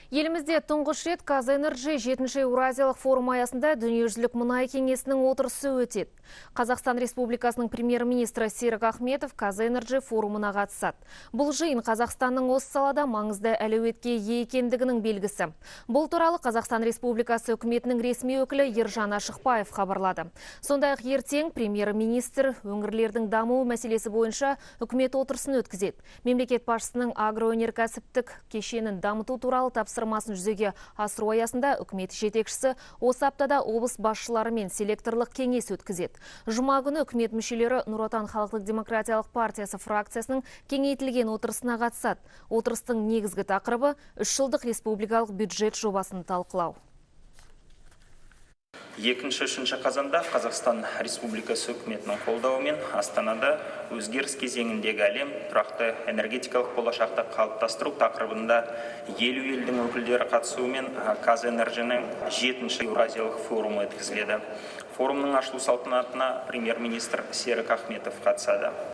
Елімізде тұңғыш рет Қазэнерджи 7-ші Еуразиялық форум аясында дүниежүзілік мұнай кеңесінің отырысы өтеді. Қазақстан Республикасының премьер-министрі Серік Ахметов Қазэнерджи форумына қатысады. Бұл жиын Қазақстанның осы салада маңызды әлеуетке ие екендігінің белгісі. Бұл туралы Қазақстан Республикасы үкіметінің ресми өкілі Ержан Ашықбаев хабарлады. Сондай-ақ ертең премьер-министр өңірлердің дамуы мәселесі бойынша үкімет отырысын өткізеді. Мемлекет басшысының агроөнеркәсіптік кешенін дамыту туралы тапсырмасын жүзеге асыру аясында үкімет жетекшісі осы аптада облыс басшылары мен селекторлық кеңес өткізеді. Жұма күні үкімет мүшелері Нұр Отан халықтық демократиялық партиясы фракциясының кеңейтілген отырысына қатысады. Отырыстың негізгі тақырыбы 3 жылдық республикалық бюджет жобасын талқылау. 2-3 қазанда Қазақстан Республикасы үкіметінің қолдауымен Астанада өзгеріс кезеңіндегі әлем тұрақты энергетикалық болашақты қалыптастыру тақырыбында 50 елдің өкілдері қатысуымен Қазэнерджінің 7-ші Еуразиялық форумы өткізіледі. Форумның ашылу салтанатына премьер-министр Серік Ахметов қатысады.